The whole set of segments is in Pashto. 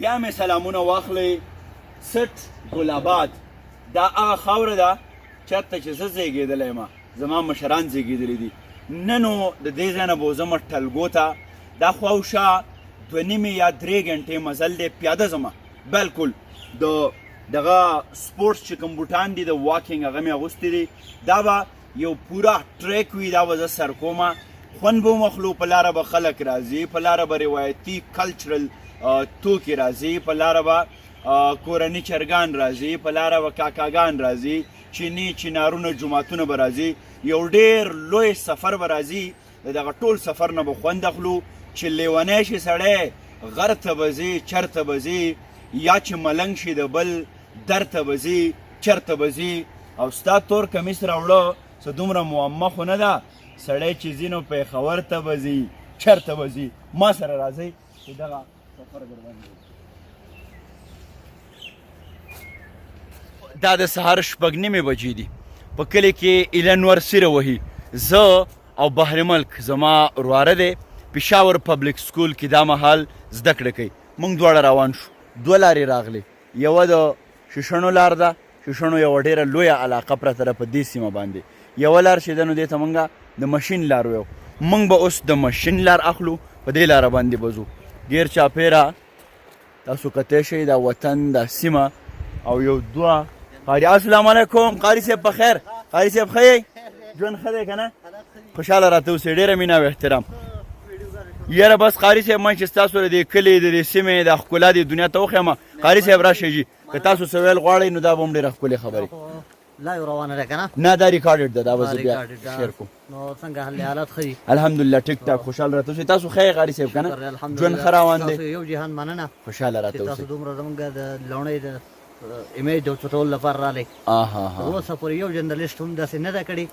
بیا مې سلامونه واخلئ. سټ ګل آباد دا هغه خاوره ده چېرته چې زه زیږېدلی یم، زما مشران زیږېدلي دي. نه نو د دې ځای نه به وځم ټلګو ته، دا خواوشا 2.5 یا 3 ګنټې مزل دی، پیاده ځمه. بلکل د دغه سپورټس چې کوم بوټان دي د واکینګ هغه مې اغوستي دي، دا به یو پوره ټریک وي، دا به زه سر کومه. خوند به ومخلو، په لاره به خلک راځي، په لاره به روایتي کلچرل توکي راځي، په لاره به کورني چرګان راځي، په لاره به کاکاګان راځي، چیني چنارونه جوماتونه به راځي. یو ډېر لوی سفر به راځي. د دغه ټول سفر نه به خوند اخلو چې لیونی شي سړی غر ته به ځي، چرته به ځي، یا چې ملنګ شي د بل در ته به ځي، چرته به ځي. او ستا تور کمیس راوړه څه دومره معما خو نه ده، سړی چې ځي نو پېښور ته به ځي، چرته به ځي. ما سره راځئ چې دغه سفر درباندې. دا د سهار 6:30 بجې دي. په کلي کې ایله نور سیره وهي. زه او بحر ملک زما ورواره دی، پېښور پبلیک سکول کې دا مهال زده کړه کوي. موږ دواړه روان شو. 2 لارې راغلې. یوه د شیشڼو لار ده، شیشڼو یوه ډېره لویه علاقه پرته ده په دې سیمه باندې. یوه لار چې ده نو دې ته موږ د مشین لار ویو. موږ به اوس د مشین لار اخلو، په دې لاره باندې به ځو. ډېر چاپېره تاسو کتی شئ دا وطن دا سیمه. او یو دوه قاري السلام علیکم. قاري صاحب په خیر؟ قاري صاحب ښه یې؟ ژوند ښه دی که نه؟ خوشحاله راته اوسئ. ډېره مینه او احترام. یاره بس قاري صاحب من چې ستاسو د دې کلي د دې سیمې د ښکلا دې دنیا ته وښیم. قاري صاحب راشئ جي، که تاسو څه ویل غواړئ نو دا به هم ډېره ښکلې خبرې. لایو روانه ده که نه؟ نه دا ریکارډډ ده، دا به زه بیا شیر کوم. نو څنګه حالات ښه دي؟ الحمدلله ټیک ټاک. خوشحاله راته اوسئ. تاسو ښه یې قاري صاحب که نه؟ ژوند ښه روان دی؟ یو جهان مننه. خوشحاله راته چې اوسئ. تاسو دومره زموږ د لوڼۍ د ایمیج د چټولو لپاره راغلی. اوسه پورې یو جرنالسټ هم داسې نه ده کړې.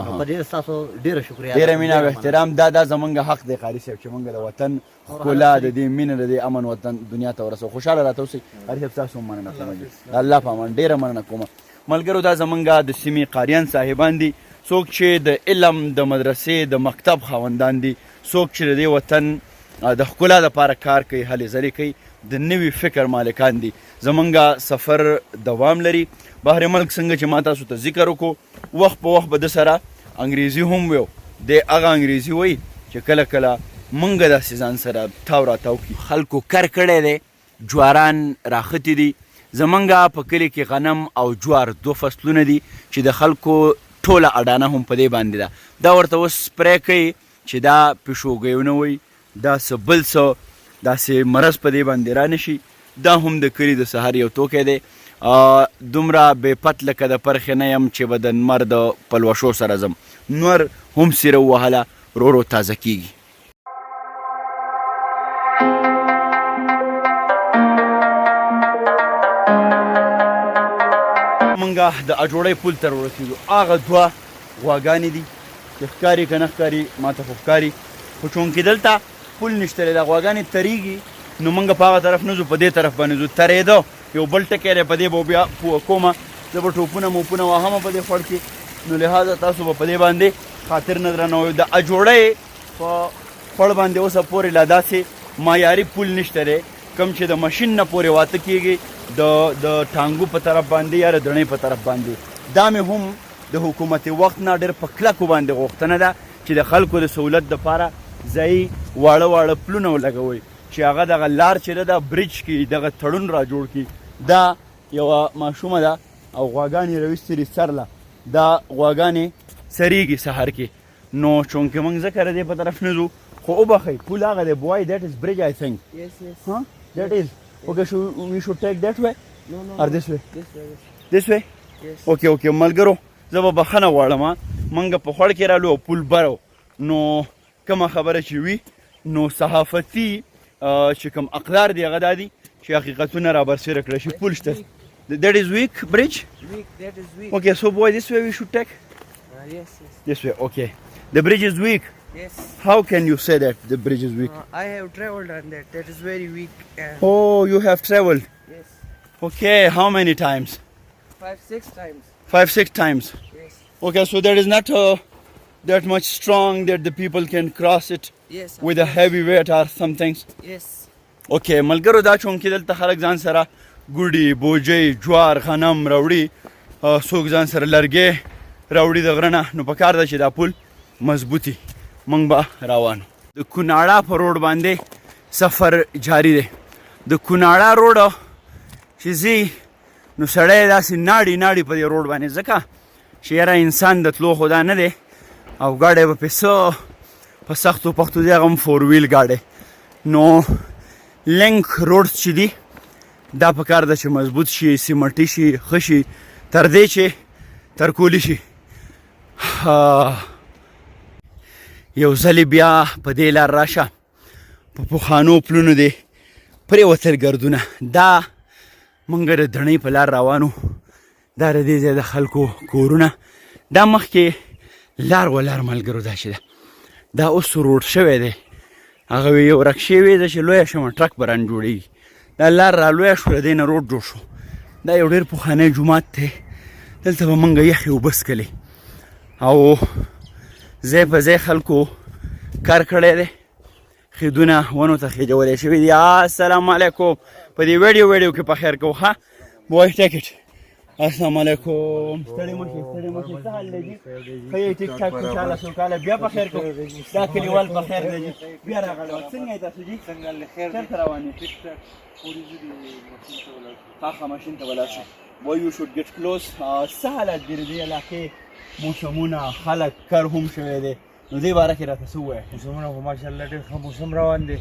نو په دې ستاسو ډېره شکریه. ډېره مینه او احترام. دا زموږ حق دی قاري صاحب چې موږ د وطن ښکلا د دې مینه د دې امن وطن دنیا ته ورسوو. خوشحاله راته اوسئ. قاري صاحب تاسو هم مننه کوم. د الله په امان ډېره مننه کوم. ملګرو دا زمونږ د سیمې قاریان صاحبان دي، څوک چې د علم د مدرسې د مکتب خاوندان دي، څوک چې د دې وطن د ښکلا دپاره کار کوي، هلې ځلې کوي، د نوي فکر مالکان دي. زمونږ سفر دوام لري. بحر ملک څنګه چې ما تاسو ته ذکر وکړو، وخت په وخت به د سره انګریزي هم ویو. دی هغه انګریزي وایي چې کله کله موږ داسې ځان سره تاو راتاو کړي. خلکو کر کړی دی، جواران راختي دي. زمونږ په کلي کې غنم او جوار 2 فصلونه دي چې د خلکو ټوله اډانه هم په دې باندې ده. دا ورته اوس سپری کوي چې دا پیشوګیونه وایي، دا څه بل څه داسې مرض په دې باندې را نه شي. دا هم د کلي د سهار یو توکی دی. دومره بې پت لکه د پرخې نه یم چې به د نمر د پلوشو سره ځم. نور هم سیره ووهله، ورو ورو تازه کېږي. مونږه د اجوړی پل ته ورسېدو. هغه 2 غواګانې دي چې ښکاري که نه ښکاري، ما ته خو ښکاري، خو چونکې دلته پل نشته دی، دا غواګانې تریږي، نو مونږ په هغه طرف نه ځو، په دې طرف باندې ځو. ترېده یو بل ټکی دی، په دې به بیا پوه کومه. زه به ټوپونه موپونه وهمه په دې خوړ کې، نو لحاظه تاسو به په دې باندې خاطر نه درنوئ. د اجوړی په خوړ باندې اوسه پورې لا داسې معیاري پل نشته دی کوم چې د ماشین نه پورې واته کېږي د ټانګو په طرف باندې یا د دڼۍ په طرف باندې. دا مې هم د حکومت وخت نه ډېر په کلکو باندې غوښتنه ده چې د خلکو د سهولت دپاره ځایي واړه واړه پلونه ولګوئ چې هغه دغه لار چې ده دا برج کې دغه تړون را جوړ کړي. دا یوه ماشومه ده او غواګانې راویستې دي سرله. دا غواګانې سریږي سهار کې. نو چونکې موږ ځکه د دې په طرف نه ځو، خو وبښئ پل هغه دی بوای دیٹ از برج آی تھنک. That is okay. We should take that way. No. Or this way. This way. Yes. Okay. ملګرو زه به بخښنه غواړم. موږ په خوړ کې رالو او پل برو، نو کومه خبره چې وي نو صحافتي چې کوم اقدار دی هغه دا دي چې حقیقتونه را برسېره کړی شي. پل شته. That is weak bridge. That is weak. Okay, so boy this way we should take. Yes. This way. Okay. The bridge is weak. Yes. How can you say that the bridge is weak? I have traveled on that. That is very weak. Oh, you have traveled. Yes. Okay, how many times? 5-6 times. 5-6 times. Yes. Okay, so there is not that much strong that the people can cross it Yes. with a heavy weight or some things. Yes. اوکې ملګرو دا چونکې دلته خلک ځان سره ګوډي بوجۍ جوار غنم راوړي څوک ځان سره لرګی راوړي د غره نه نو پکار ده چې دا پل مضبوطي موږ به روانو د کوناړه په روډ باندې سفر جاری دی د کوناړه روډ چې ځي نو سړی داسې ناړي ناړي په دې روډ باندې ځکه چې یاره انسان د تلو خو دا نه دی او ګاډی به پې څه په سختو پختو دی هغه هم فور ویل ګاډی نو لینک روډ چې دي دا پکار ده چې مضبوط شي سیمټي شي ښه شي تر دې چې ترکولی شي یو ځلې بیا په دې لار راشه په پخوانو پلونو دی پرېوتل ګردونه دا موږ د دڼۍ په لار روانو دا د دې ځای د خلکو کورونه دا مخکې لار ولار ملګرو دا چې ده دا اوس روډ شوی دی هغه یو ورک شوی ده چې لویه شمه ټرک به ران جوړېږي دا لار را لویه شوه د دې نه روډ جوړ شو دا یو ډېر پخوانی جومات دی دلته به موږ یخې اوبه څکلې او ځای په ځای خلکو کار کړی دی خیدونه ونو ته خیجولی شوي دي السلام علیکم په دې ویډیو کې په خیر کوو ښه بوای ټیکټ السلام علیکم ستړي مه شئ څه حال دی جي ښه یې ټیک ټاک خوشحاله سوکاله بیا په خیر کوو دا کلیوال په خیر دی جي بیا راغلی وه څنګه یې تاسو جي چېرته روان یې ښه ماشین ته ولاړ شو و یو شوډ ګیټ کلوز څه حالت دی د دې علاقې موسمونه خلک کر هم شوی دی نو دې باره کې راته څه ووایه موسمونه خو ماشاءالله ډېر ښه موسم روان دی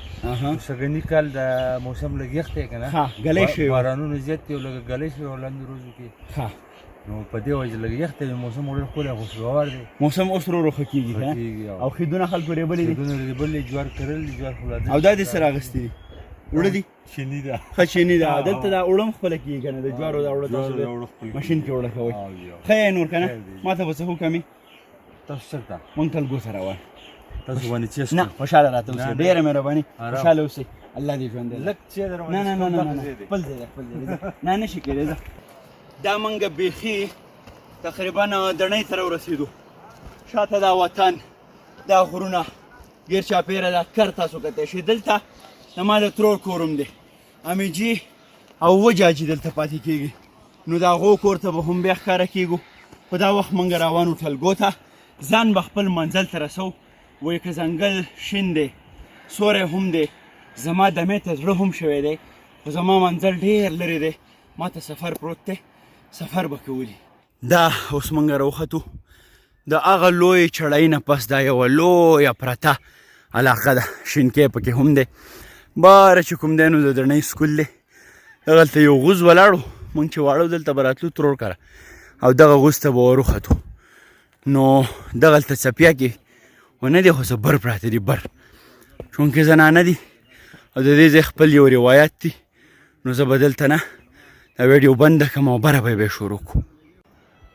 سږني کال د موسم لږ یخ دی که نه ګلی شوی بارانونه زیات دي او لږ ګلی شوی وړاندې ورځو کې نو په دې وجه لږ یخ دی موسم ډېر ښکلی او خوشګوار دی موسم اوس ورو ښه کېږي او خیدونه خلکو ریبلي دي ریبلې جوار کرل دي جوار خلاده او دا دې سره اخیستي دي اوړه دي چیني ده ښه چیني ده دلته دا اوړه هم خپله کېږي که نه د جوارو دا اوړه تاسو ماشین کې اوړه کوئ ښه یې نور که نه ما ته به څه حکم یې تاسو چېرته مونږ تلګو سره وایو تاسو باندې چیس نه خوشحاله راته اوسئ ډېره مهرباني خوشحاله اوسئ الله دې ژوندی لږ چې در نه نه نه نه نه خپل ځای ده خپل ځای ده نه نشي کېدی ځه دا موږ بیخي تقریبا دڼۍ ته راورسېدو شاته دا وطن دا غرونه ګیر چاپېره دا کر تاسو کتی شئ دلته زما د ترور کور هم دی امیجي او وجاجي دلته پاتې کېږي نو د هغو کور ته به هم بیا ښکاره کېږو په دا وخت موږ روانو ټلګو ته ځان به خپل منزل ته رسو وایي که ځنګل شین دی سوری هم دی زما دمې ته زړه هم شوی دی خو زما منزل ډېر لرې دی ما ته سفر پروت دی سفر به کولی دا اوس موږ راوختو د هغه لوی چړۍ نه پس دا یوه لویه پرته علاقه ده شینکۍ پکې هم دی باره چې کوم دی نو د دڼۍ سکول دی دغلته یو غوز ولاړو موږ چې واړو دلته به راتلو ترور کره او دغه غوز ته به وروختو نو دغلته څپیا کې ونه دی خو څه بر پراته دي بر چونکې زنانه دي او د دې ځای خپل یو روایت دي نو زه به دلته نه دا ویډیو بنده کړم او بره به یې شروع کړو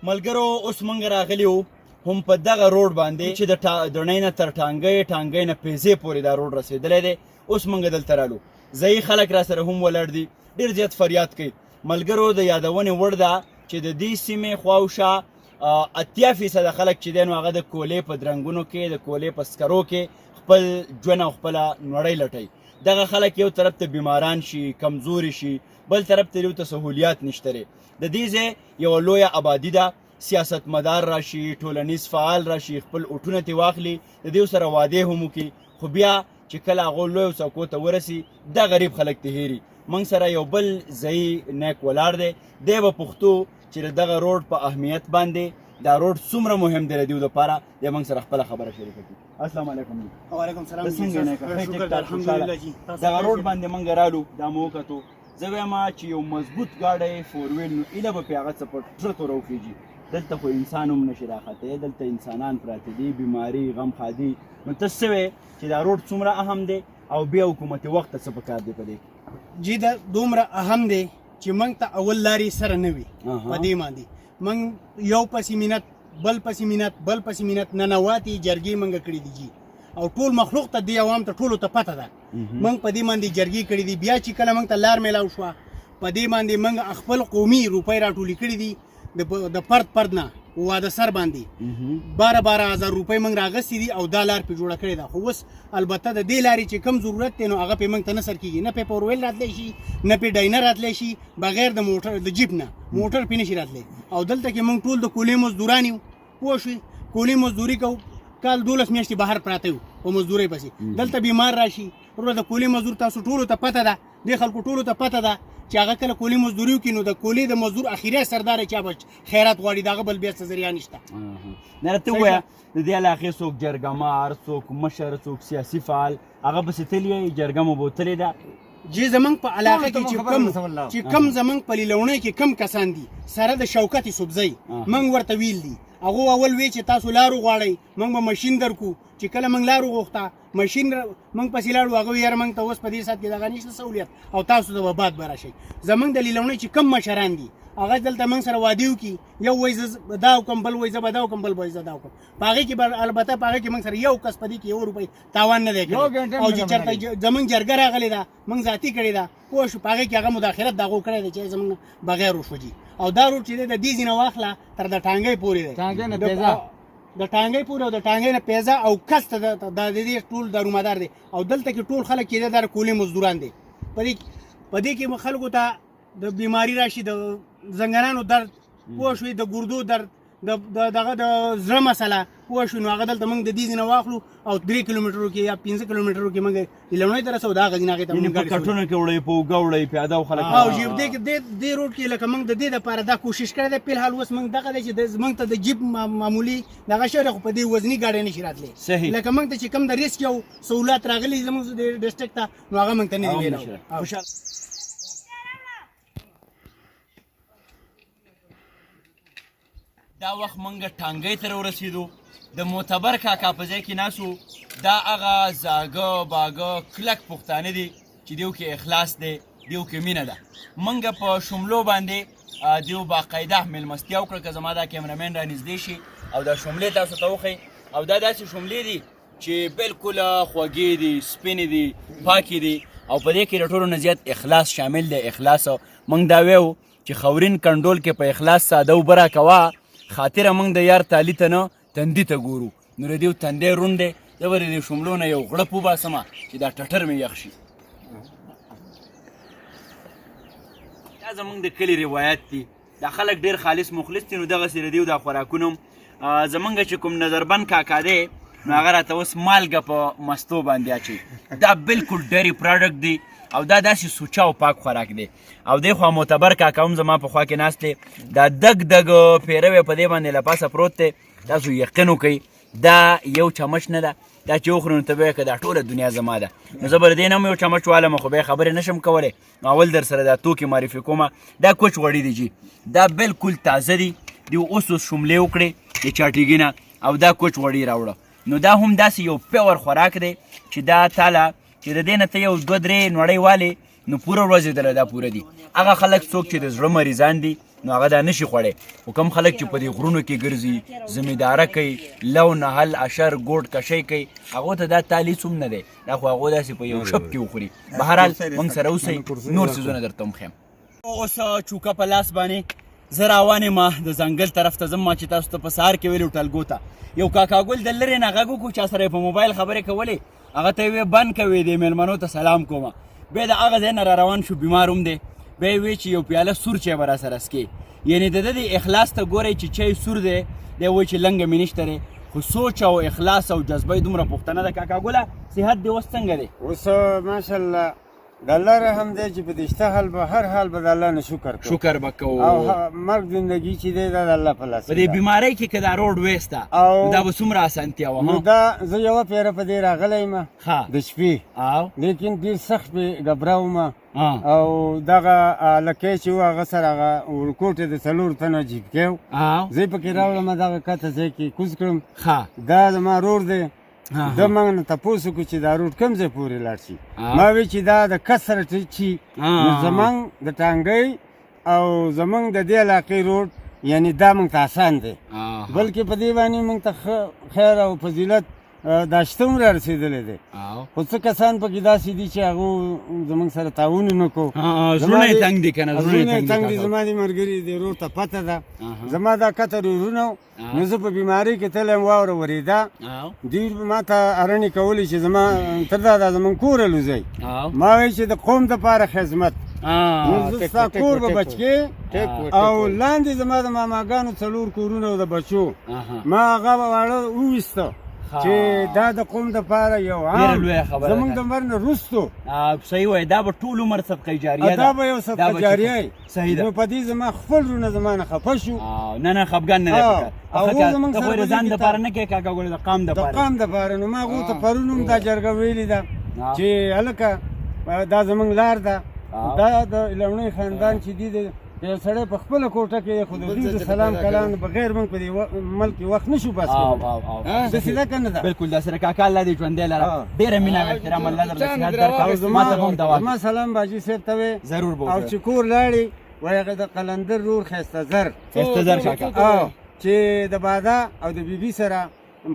ملګرو اوس موږ راغلي وو هم په دغه روډ باندې چې د دڼۍ نه تر ټانګۍ نه پیزې پورې دا روډ رسېدلی دی اوس موږ دلته رالو ځایي خلک را سره هم ولاړ دي ډېر زیات فریاد کوي ملګرو د یادونې وړ ده چې د دې سیمې خواوشا 80% خلک چې دی نو هغه د کولې په درنګونو کې د کولې په سکرو کې خپل ژوند او خپله نړۍ لټوي دغه خلک یو طرف ته بیماران شي کمزوري شي بل طرف ته یو ته سهولیات نشته دی د دې ځای یوه لویه آبادي ده سیاستمدار راشي ټولنیز فعال راشي خپل اوټونه ترې واخلي د دې سره وعدې هم وکړي خو بیا چې کله هغو لویو څوکو ته ورسي دا غریب خلک ته هېري موږ سره یو بل ځایي نیک ولاړ دی دی به پښتو چې دغه روډ په اهمیت باندې دا روډ څومره مهم دی د دوی دپاره دی موږ سره خپله خبره شریکه کړي السلام علیکم وعلیکم السلام الحمدلله جی دغه روډ باندې موږ رالو دا مو وکتو زه وایم چې یو مضبوط ګاډی فور ویل نو ایله به پرې هغه څه په زړه توره وخېږي دلته خو انسان هم نشي راختلی دلته انسانان پراته دي بیماري غم خادي نو ته څه وې چې دا روډ څومره اهم دی او بیا حکومتي وخت ته څه پکار دی په دې کې جی دا دومره اهم دی چې موږ ته اول لارې سره نه وي په دې باندې موږ یو پسې منت بل پسې منت ننواتې جرګې موږ کړي دي جی او ټول مخلوق ته دې عوام ته ټولو ته پته ده موږ په دې باندې جرګې کړي دي بیا چې کله موږ ته لار میلاو شوه په دې باندې موږ خپل قومي روپۍ راټولې کړي دي د فرد نه واده سر باندې 12,000 روپۍ موږ راغستې دي او دا لار پې جوړه کړې ده. خو اوس البته د دې لارې چې کم ضرورت دی نو هغه پې موږ ته نه سر کېږي، نه پې فور ویل راتلی شي نه پې ډاینر راتلی شي بغیر د موټر د جیپ نه موټر پې نشي راتلی. او دلته کې موږ ټول د کولې مزدوران یو، پوه شوې، کولې مزدوري کوو، کال 12 میاشتې بهر پراته یو په مزدورۍ پسې. دلته بیمار راشي وروره د کولې مزدور تاسو ټولو ته پته ده، دې خلکو ټولو ته پته ده چې هغه کله کولې مزدوري وکړي نو د کولې د مزدور اخري سردار چا به خیرات غواړي، د هغه بل بیا څه ذریعه نشته. نه راته ووایه د دې علاقې څوک جرګمار، څوک مشر، څوک سیاسي فعال هغه بسې تللی یې جرګه مو بوتلې ده؟ چې زمونږ په علاقه کې چې کم زمونږ په لیلونۍ کې کم کسان دي سره د شوکت صوبزی موږ ورته ویل دي، هغه اول وی چې تاسو لارو غواړئ موږ به ماشین درکو. چې کله موږ لارو غوښته ماشین موږ پسې لاړو، هغه ویل موږ ته اوس په دې ساعت کې دغه نشته سهولیت او تاسو ته به بعد به راشئ. زمونږ د لیلونۍ چې کم مشران دي هغه دلته موږ سره وعدې وکړي، یو وایي زه دا وکړم، بل وایي زه به دا وکړم، بل وایي زه دا وکړم. په هغې کې به البته په هغې کې موږ سره یو کس په دې کې 1 روپۍ تاوان نه دی کړی. او چې چېرته زمونږ جرګه راغلې ده موږ ذاتي کړې ده، پوه شو، په هغې کې هغه مداخلت د هغو کړی دی چې زمونږ بغیر وشو جي. او دا روډ چې دی د دې ځینه واخله تر د ټانګۍ پورې دی، د ټانګۍ پورې او د ټانګۍ نه پیزا او کس ته د دې ټول دارومدار دی. او دلته کې ټول خلک کېده دا کولې مزدوران دي. په دې کې خلکو ته د بیماری راشي، د زنګنانو درد، پوه شوې، د ګردو درد، دغه د زړه مسله، پوه شو، نو هغه دلته موږ د دې ځینه واخلو او 3 کیلومترو کې یا 15 کیلومترو کې موږ لیلونۍ ته رسو. دا هغه ځینې هغې ته موږ په کټونو کې وړئ، په اوږه وړئ، پیاده او خلک او دې روډ کې لکه موږ د دې دپاره دا کوشش کړی دی. فلحال اوس موږ دغه دی چې موږ ته د جیپ معمولي دغه شی دی، خو په دې وزني ګاډۍ نشي راتلی. صحیح. لکه موږ ته چې کوم د ریسک یو سهولت راغلی زموږ د ډسټرکټ ته نو هغه موږ ته نه دی ویلی. دا وخت منګه ټانګۍ ته ورسېدو، د معتبر کاکا په ځای کې ناسو. دا هغه زاګه باګه کلک پښتانه دي چې دیو کې اخلاص دی، دیو کې مینه ده. منګه په شملو باندې دیو باقاعده مېلمستیا وکړه که زما دا کیمرامین را نږدې شي او دا شملې تاسو ته وښیي. او دا داسې شملې دي چې بالکل خوږې دي، سپینې دي، پاکې دي او په دې کې د ټولو نه زیات اخلاص شامل دی. اخلاص موږ دا ویو چې خورین کنډول کې په اخلاص ساده اوبه راکوه، خاطره موږ د یار تالي ته نه تندي ته ګورو. نو د دې تندی روند دی، زه به د دې شملو نه یو غړپ وباسمه چې دا ټټر مې یخ شي. دا زموږ د کلي روایت دی، دا خلک ډېر خالص مخلص دي. نو دغسې د دې دا خوراکونه زموږ چې کوم نظربند کاکا دی نو هغه راته اوس مالګه په مستو باندې اچوي. دا بالکل ډېری پروډکټ دی او دا داسې سوچه او پاک خوراک دی. او دی خوا معتبر کاکا هم زما په خوا کې ناست دی، دا دګ دګ پیروی په دې باندې له پاسه پروت دی. تاسو یقین وکئ دا یو چمچ نه ده، دا چې وخورو نو ته به که دا ټوله دنیا زما ده. نو زه به د دې نه هم یو چمچ والم، خو بیا خبرې نشم کولی. اول در سره دا توکې معرفي کومه. دا کوچ غوړي دي جي، دا بالکل تازه دي. دی اوس شملې وکړې د چاټیږي نه او دا کوچ غوړي راوړه. نو دا هم داسې یو پیور خوراک دی چې دا تاله چې د دې نه ته یو 2-3 نوړۍ والې نو پوره ورځ یې دله دا پوره دي. هغه خلک څوک چې د زړه مریضان دي نو هغه دا نشي خوړی، خو کوم خلک چې په دې غرونو کې ګرځي، زمینداره کوي، لو نهل اشر ګوډ کشۍ کوي، هغو ته دا تالیس هم نه دی. دا خو هغو داسې په یو شپ کې وخوري. بهرحال موږ سره اوسئ، نور څیزونه درته هم ښیم. اوس چوکه په لاس باندې زه روان یم د ځنګل طرف ته ځم. ما چې تاسو ته په سهار کې ویلو ټلګو ته یو کاکا ګل د لرې نه غږ وکړو، چا سره یې په موبایل خبرې کولې، هغه ته یې ویې بند کوې دې مېلمنو ته سلام کومه. بیا د هغه ځای نه را روان شو، بیمار هم دی. بیا یې ویې چې یو پیاله سور چای به را سره څکې. یعنې د ده د اخلاص ته ګورئ چې چای سور دی، دی وایي چې لنګه مې نشته دی، خو سوچ او اخلاص او جذبه یې دومره پښتنه ده. کاکا ګله صحت دې اوس څنګه دی؟ اوس ماشاءالله د الله رحم دی چې په دې شته حال به هر حال به د الله نه شکر کوو، شکر به کوو. او مرګ زندګي چې دی دا د الله په لاس په دې بیمارۍ کې که دا روډ ویسته دا به څومره اسانتیا وه؟ نو دا زه یوه پیره په دې راغلی یم د شپې، لیکن ډېر سخت مې ګبراومه او دغه لکۍ چې و هغه سره هغه ورکوټ یې د 4 تنه جیبکۍ و، زه یې پکې راوړم دغه کته ځای کې کوز کړم. دا زما رور دی، د موږ نه تپوس وکړو چې دا روډ کوم ځای پورې لاړ شي. ما وی چې دا د کس سره چې نو زموږ د ټانګۍ او زموږ د دې علاقې روډ یعنې دا موږ ته اسان دی، بلکې په دې باندې موږ ته خیر او فضیلت دا شته هم را رسېدلی دی خو څه کسان پکې داسې دي چې هغو زموږ سره تعاون نه کو زړونه یې تنګ دي که نه زړونه یې تنګ دي زما دې ملګري د ورور ته پته ده زما دا کته ورونه نو زه په بیمارۍ کې تللی یم واوره ورېده دوی ما ته اړنې کولې چې زما تر دا زموږ کور الوځئ ما وایي چې د قوم دپاره خدمت نو زه ستا کور به بچ کې او لاندې زما د ماماګانو 4 کورونه او د بچو ما هغه واړه وویسته چې دا د قوم دپاره یو عام زموږ د مرګ نه وروستو صحیح وایي دا به ټول عمر صدقه جاریه ده دا به یو صدقه جاریه صحیح ده نو په دې زما خپل وروڼه زما نه خفه شو نه خفګان نه دی پکار ته خو د ځان دپاره نه کوې کاکا ګوره د قام د دپاره قام دپاره نو ما هغو ته پرون هم دا جرګه ویلې ده چې هلکه دا زموږ لار ده دا د لومړی خاندان چې دي یو سړی په خپله کوټه کې خو د دوی د سلام کلام بغیر موږ په دې ملک کې وخت نه شو بس کولی داسې ده که نه ده بلکل دا سره کاکا الله دې ژوندی لره ډېره مینه او احترام الله در نصیحت درکړه ما ته هم دوا زما سلام باجي صاحب ته وې ضرور به او چې کور لاړې وایي هغه د قلندر رور ښایسته زر کاکا چې د بادا او د بیبي سره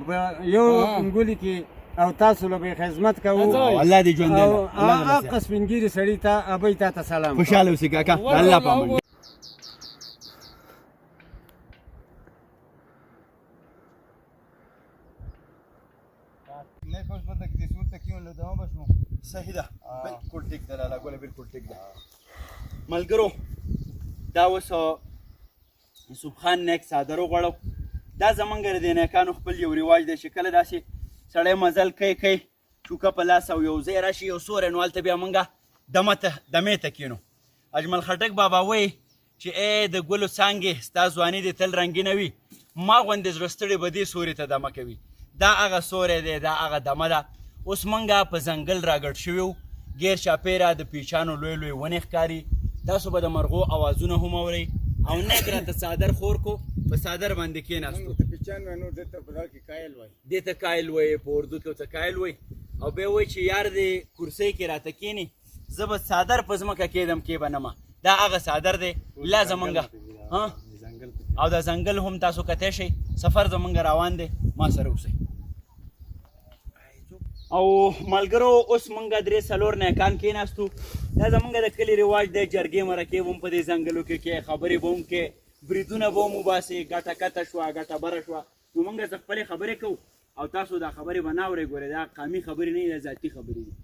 په یو انګولي کې او تاسو له به خدمت کوو الله دې ژوندی لره هغه سپین ږیري سړي ته ابۍ تا ته سلام خوشحاله اوسې کاکا الله پامان صحیح ده بالکل ټیک ده لالا ګوله بالکل ټیک ده ملګرو دا اوس یوسف خان نیک څادر وغوړو دا زمونږ د نیکانو خپل یو رواج دی چې کله داسې سړی مزل کوي چوکه په لاس او یو ځای راشي یو سوری نو هلته بیا مونږ دمې ته کینو اجمل خټک بابا وایي چې ای د ګلو څانګې ستا ځواني دې تل رنګینه وي ما غوندې زړه ستړې به دې سوري ته دمه کوي دا هغه سوری دی دا هغه دمه ده اوس مونږه په ځنګل راګډ شوي وو ګیر چاپېره د پیچانو لوی لوی ونې ښکاري تاسو به د مرغو اوازونه هم اورئ او نیک راته څادر خور کو په څادر باندې کېناستو دې ته کایل وایي په اردو کې ورته کایل وایي او بیا وایي چې یار دې کرسۍ کې راته کښېني زه به څادر په ځمکه کېدم کې به نمه دا هغه څادر دی لا زمونږه او د ځنګل هم تاسو کتی شئ سفر زمونږ روان دی ما سره اوسئ او ملګرو اوس مونږ 3-4 نیکان کېناستو دا زمونږ د کلي رواج دی جرګې مرکې به هم په دې ځنګلو کې کې خبرې به هم کې بریدونه به هم وباسې ګټه کته شوه ګټه بره شوه نو مونږ څه خپلې خبرې کوو او تاسو دا خبرې به نه اورئ ګورئ دا قامي خبرې نه دي دا ذاتي خبرې دي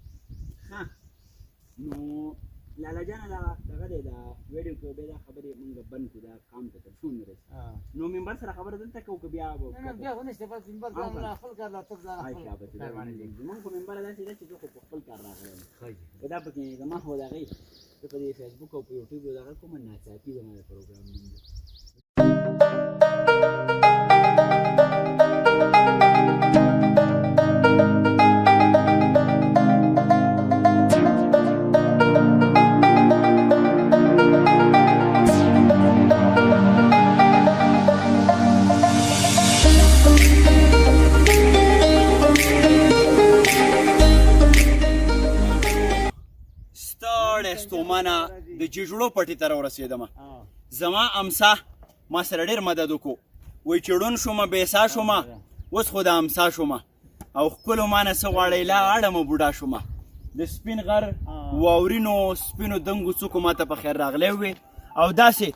نو لالا جانه دغه دی دا ویډیو کې بیا دا خبرې مونږ بند کړو دا قام ته تر شو نه رسي نو ممبر سره خبره دلته کوو که بیا بیا خو نشته بس ممبر ځان خپل کار لا تر ځان زمونږ خو ممبر داسې ده چې زه خو په خپل کار راغلی یم دا پکې زما خو د هغې زه په دې فیسبوک او په یوټیوب دغه کومه ناڅاپي زما د پروګرام نوم دی ستومانه د جیجوړو پټي ته راورسېدمه زما امسا ما سره ډېر مدد وکړو وایي چې ړوند شومه بېسا شومه اوس خو د امسا شومه او ښکلو ما نه څه غواړئ لا اړمه بوډا شومه د سپین غر واورینو سپینو دنګو څوکو ما ته په خیر راغلی وې او داسې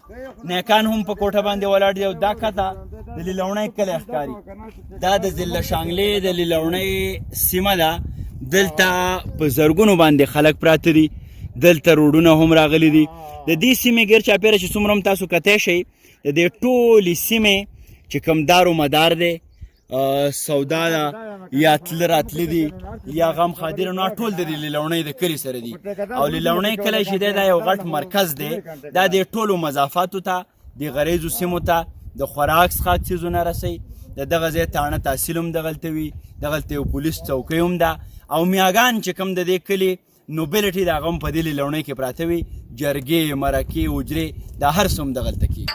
نیکان هم په کوټه باندې ولاړ دي او دا کته د لیلوڼۍ کلی ښکاري دا د ضلع شانګلې د لیلوڼۍ سیمه ده دلته په زرګونو باندې خلک پراته دي دلته روډونه هم راغلي دي د دې سیمې ګیر چاپېره چې څومره هم تاسو کتی شئ د دې ټولې سیمې چې کوم دار و مدار دی سودا ده یا تله راتله دي یا غم خادره نو ټول د دې لیلوڼۍ د کلي سره دي او لیلوڼۍ کلی چې دی دا یو غټ مرکز دی دا د ټولو مضافاتو ته د غریزو سیمو ته د خوراک څښاک څیزونه رسوي د دغه ځای تاڼه تحصیل هم دغلته وي دغلته یو پولیس چوکۍ هم ده او میاګان چې کوم د دې کلي نوبیلټي د هغه هم په دې لیلوڼۍ کې پراته وي جرګې مرکې حجرې دا هر څه هم دغلته کېږي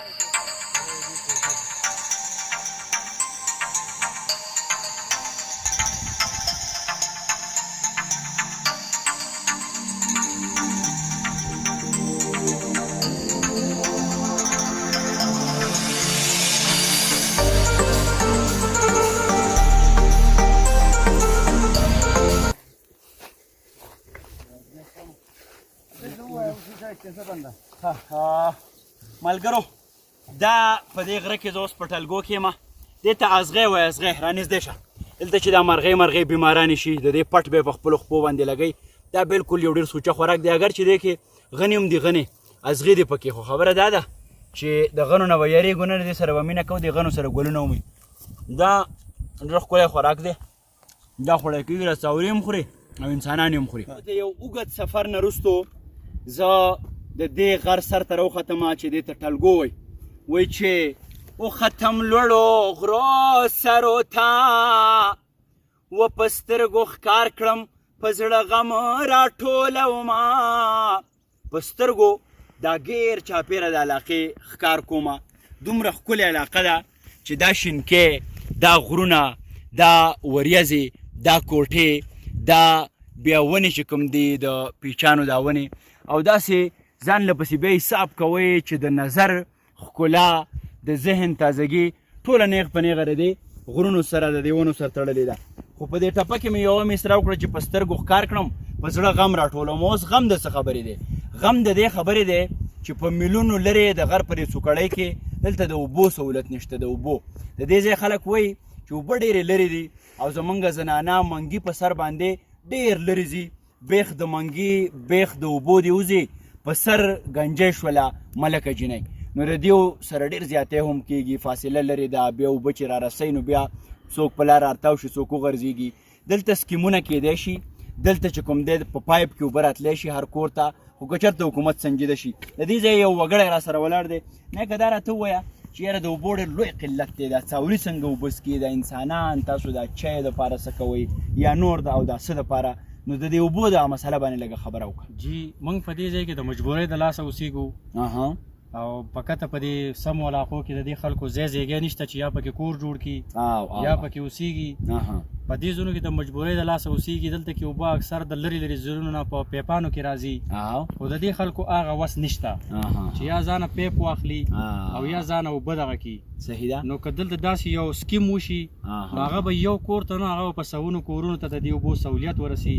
ملګرو دا په دې غره کې زه اوس په ټلګو کې یم دې ته ازغی وایي ازغی رانږدې شه دلته چې دا مرغۍ بیمارانې شي د دې پټ به یې په خپلو خپو باندې لګوي دا بالکل یو ډېر سوچه خوراک دی اگر چې دې کې غنې هم دي غنې ازغي دي پکې خو خبره دا ده چې د غنو نه به یارېږو نه دې سره به مینه کوو د غنو سره ګلونه ومي دا ډېر ښکلی خوراک دی دا خوړی کېږي را څاوري هم خوري او انسانان هم خوري د یو اوږد سفر نه وروستو زه د دې غر سر ته راوختم چې دې ته ټلګو وایي چې وختم لوړو غرو سرو ته و په سترګو ښکار کړم په زړه غم راټولومه په سترګو دا ګیر چاپېره د علاقې ښکار کومه دومره ښکلې علاقه ده چې دا شینکې دا غرونه دا وریځې دا کوټې دا بیا ونې چې کوم دي د پیچانو دا ونې او داسې ځان له پسې بیا حساب کوئ چې د نظر ښکلا د ذهن تازګي ټوله نیغ په نیغه د دې غرونو سره د دې ونو سره تړلې ده خو په دې ټپه کې مې یوه مصره وکړه چې په سترګو ښکار کړم په زړه غم راټولوم اوس غم د څه خبرې دی غم د دې خبرې دی چې په میلونو لرې د غر په دې څوکړۍ کې دلته د اوبو سهولت نشته د اوبو د دې ځای خلک وایي چې اوبه ډېرې لرې دي او زمونږ زنانه منګي په سر باندې ډېر لرې ځي بیخ د منګي بیخ د اوبو دې وځي په سر گنجی شوله ملکه جنۍ نو د دیو سره ډېر زیاتی هم کېږي فاصله لرې ده بیا اوبه چې را رسوي نو بیا څوک په لاره ارتاو شي څوک وغورځېږي دلته سکیمونه کیدی شي دلته چې کوم دی په پایپ کې اوبه راتلی شي هر کور ته خو که چېرته حکومت سنجیده شي د دې ځای یو وګړی را سره ولاړ دی نیکه دا راته ووایه چې یاره د اوبو ډېر لوی قلت دی دا څاوري څنګه اوبه څکي دا انسانان تاسو دا چای دپاره څه کوئ یا نور د او دا څه دپاره نو د دې اوبو دا مسله باندې لږه خبره وکړه جی موږ په دې ځای کې د مجبورۍ د لاسه اوسېږو او پکته په دې سمو علاقو کې د دې خلکو ځای ځایګی نشته چې یا پکې کور جوړ کړي یا پکې اوسېږي په دې ځایونو کې د مجبورۍ د لاسه اوسېږي دلته کې اوبه اکثر د لرې لرې ځایونو نه په پیپانو کې راځي خو د دې خلکو هغه وس نشته چې یا ځانه پیپ واخلي او یا ځانه اوبه دغه کړي صحیح ده نو که دلته داسې یو سکیم وشي نو هغه به یو کور ته نه هغه په سوونو کورونو ته د دې اوبو سهولیت ورسي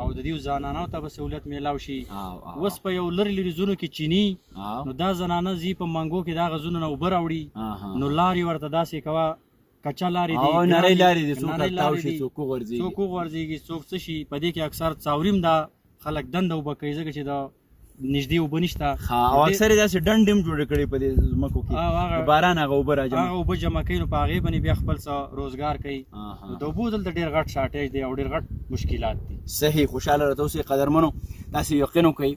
او د دې زنانو ته به سهولیت میلاو شي اوس په یو لرې لرې ځایونو کې چیني نو دا زنانه ځي په منګو کې د هغه ځایونو نه اوبه راوړي نو لارې ورته داسې کوه کچا لارې دي نرۍ لارې دي څوک راتاو شي څوک وغورځېږي څوک څه شي په دې کې اکثر څاوري هم دا خلک دنده اوبه کوي ځکه چې د نږدې اوبه نشته او اکثر یې داسې ډنډ هم جوړې کړي په دې ځمکو کې د باران هغه اوبه راجمع هغه اوبه جمع کوي نو په هغې باندې بیا خپل څه روزګار کوي نو د اوبو دلته ډېر غټ شارټیج دی او ډېر غټ مشکلات دي صحیح خوشحاله راته اوسئ قدرمنو داسې یقین وکړئ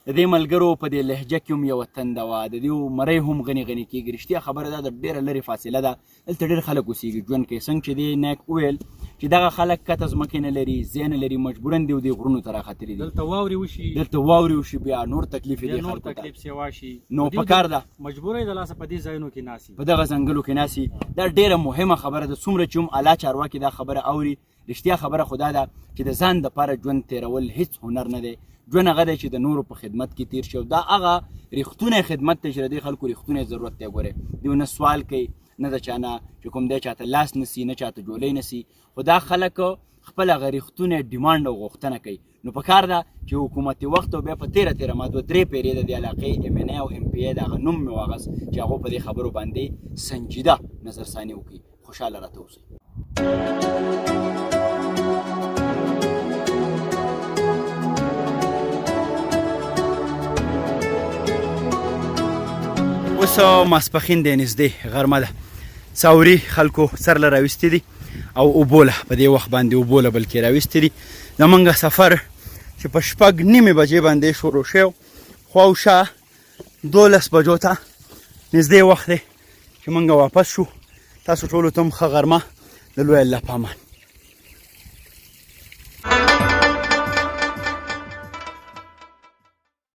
د دې ملګرو په دې لهجه کې هم یوه تنده وه د دې مرۍ هم غني غني کېږي رښتیا خبره ده د ډېره لرې فاصله ده دلته ډېر خلک اوسېږي ژوند کوي څنګه چې دې نیک وویل چې دغه خلک کته ځمکې نه لري ځای نه لري مجبورن دي دې غرونو ته راختلي دي دلته واورې وشي بیا نور تکلیف یې دې نور خلکو ته تکلیف سیوا شي نو پکار ده مجبورۍ د لاسه په دې ځایونو کې ناسي په دغه ځنګلو کې ناسي دا ډېره مهمه خبره ده څومره چې هم اعلی چارواکي دا خبره اوري رښتیا خبره خو دا ده چې د ځان دپاره ژوند تېرول هیڅ هنر نه دی ژوند هغه دی چې د نورو په خدمت کې تیر شي او دا هغه ریښتونی خدمت دی چې د دې خلکو ریښتونی ضرورت دی ګورې دوی نه سوال کوي نه د چا نه چې کوم دی چاته لاس نسي نه چاته جولۍ نسي خو دا خلک خپل هغه ریښتونی ډیمانډ او غوښتنه کوي نو پکار ده چې حکومتي وخت او بیا په تېره ما 2-3 پیرې د دې علاقې MNA او MPA د هغه نوم مې واغست چې هغو په دې خبرو باندې سنجیده نظرثاني وکړي خوشحاله راته اوسئ اوس ماسپښین دی نږدې غرمه ده څاوري خلکو سر له راویستي دي او اوبوله په دې وخت باندې اوبوله بلکې راویستي دي زمونږ سفر چې په 6:30 بجې باندې شروع شو خواوشا 12 بجو ته نږدې وخت دی چې مونږ واپس شو تاسو ټولو ته هم ښه غرمه د لوی الله په امان